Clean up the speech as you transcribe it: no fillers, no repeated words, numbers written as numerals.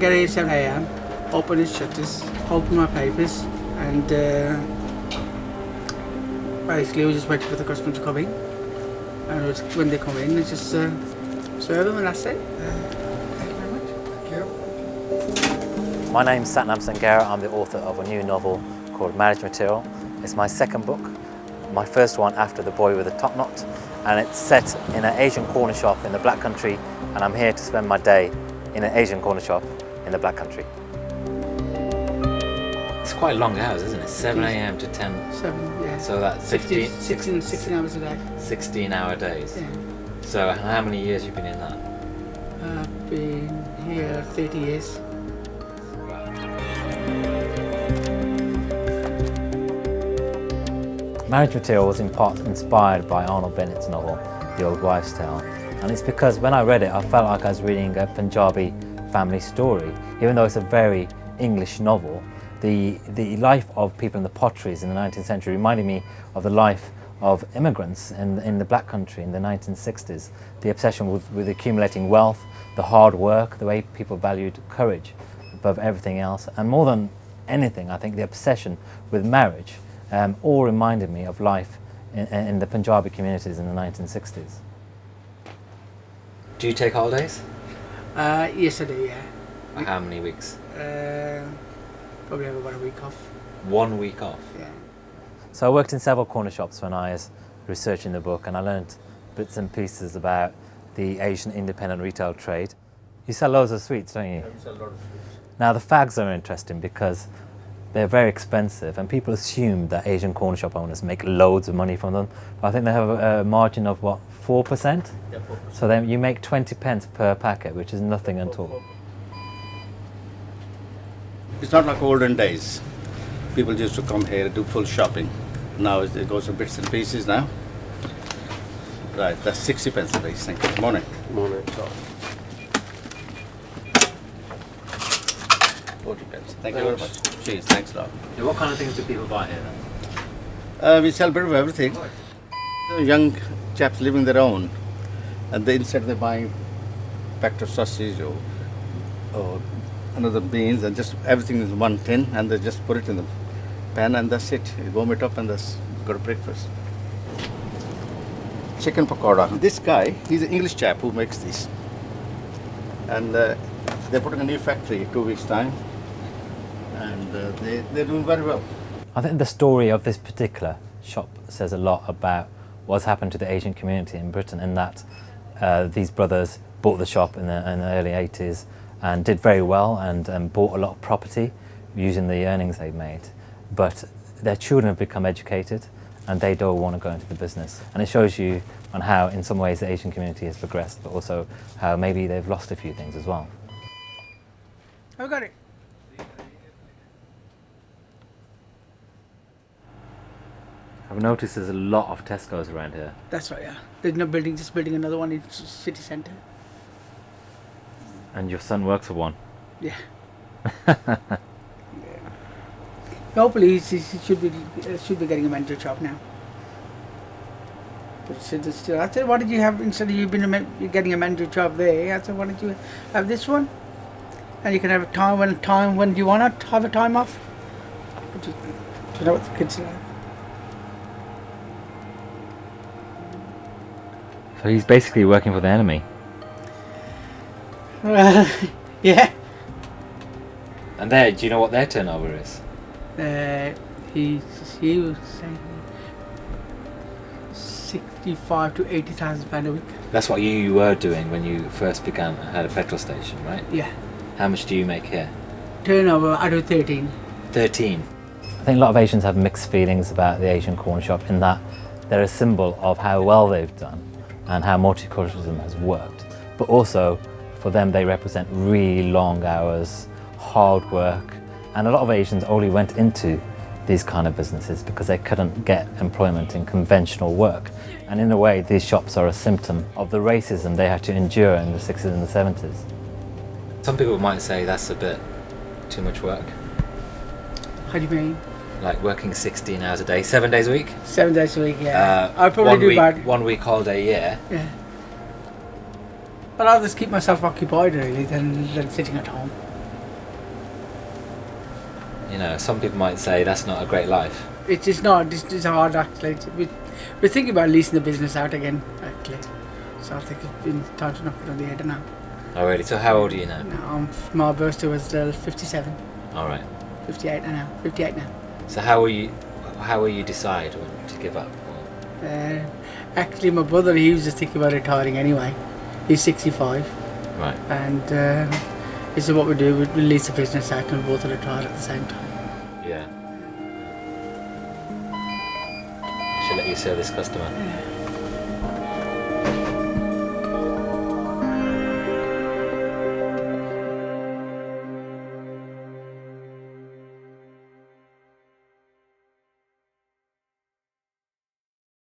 get here at 7 a.m, open his shutters, open my papers, and basically we just wait for the customer to come in. And when they come in, we just serve them, and that's it. Thank you very much. Thank you. My name's Satnam Sanghera. I'm the author of a new novel called Marriage Material. It's my second book, my first one after The Boy with the Top Knot, and it's set in an Asian corner shop in the Black Country, and I'm here to spend my day in an Asian corner shop in the Black Country. It's quite long hours, isn't it? 7 a.m. to 10. 7, yeah. So that's 16 hours a day. 16-hour days. Yeah. So how many years have you been in that? I've been here 30 years. Marriage Material was in part inspired by Arnold Bennett's novel, The Old Wives' Tale. And it's because when I read it, I felt like I was reading a Punjabi family story. Even though it's a very English novel, the life of people in the potteries in the 19th century reminded me of the life of immigrants in the Black Country in the 1960s. The obsession with accumulating wealth, the hard work, the way people valued courage above everything else, and more than anything, I think the obsession with marriage all reminded me of life in the Punjabi communities in the 1960s. Do you take holidays? Yes, I do, yeah. How many weeks? Probably have about a week off. 1 week off? Yeah. So I worked in several corner shops when I was researching the book, and I learned bits and pieces about the Asian independent retail trade. You sell loads of sweets, don't you? I sell a lot of sweets. Now the fags are interesting because they're very expensive, and people assume that Asian corner shop owners make loads of money from them. But I think they have a margin of what, 4%? Yeah, 4%. So then you make 20 pence per packet, which is nothing at all. It's not like olden days. People used to come here and do full shopping. Now it goes in bits and pieces now. Right, that's 60 pence a piece. Thank you. Morning. Morning. 40 pence. Thank you very much. Cheers. Thanks a lot. Yeah, what kind of things do people buy here then? We sell a bit of everything. Young chaps living their own, and instead they're buying packet of sausage or another beans, and just everything in one tin, and they just put it in the pan, and that's it. You warm it up, and that's got a breakfast. Chicken pakora. This guy, he's an English chap who makes these, and they're putting a new factory 2 weeks' time, and they're doing very well. I think the story of this particular shop says a lot about what's happened to the Asian community in Britain, in that these brothers bought the shop in the early 80s and did very well, and bought a lot of property using the earnings they made. But their children have become educated and they don't want to go into the business. And it shows you on how in some ways the Asian community has progressed, but also how maybe they've lost a few things as well. I've got it. I've noticed there's a lot of Tesco's around here. That's right, yeah. There's no building, just building another one in city centre. And your son works for one. Yeah. Hopefully he should be getting a mentor job now. But still, I said, what did you have instead of you're getting a mentor job there? I said, why don't you have this one? And you can have a time when you want to have a time off. But you know what the kids are like. So he's basically working for the enemy. Yeah. And there, do you know what their turnover is? He was saying 65 to 80,000 pound a week. That's what you were doing when you first began at a petrol station, right? Yeah. How much do you make here? Turnover, I do 13. 13. I think a lot of Asians have mixed feelings about the Asian corner shop, in that they're a symbol of how well they've done and how multiculturalism has worked. But also, for them, they represent really long hours, hard work, and a lot of Asians only went into these kind of businesses because they couldn't get employment in conventional work. And in a way, these shops are a symptom of the racism they had to endure in the 60s and the 70s. Some people might say that's a bit too much work. How do you mean? Like working 16 hours a day, 7 days a week? 7 days a week, yeah. I'll probably do bad. 1 week holiday a year. Yeah. But I'll just keep myself occupied really than sitting at home. You know, some people might say that's not a great life. It is not. It's hard actually. We're thinking about leasing the business out again actually. So I think it's been time to knock it on the head now. Oh, really? So how old are you now? My birthday was 57, All right. 58 now. 58 now. So how will you decide when to give up? Actually, my brother, he was just thinking about retiring anyway. He's 65, Right. and this is what we do. We lease the business out and we both retire at the same time. Yeah. I should let you serve this customer. Yeah.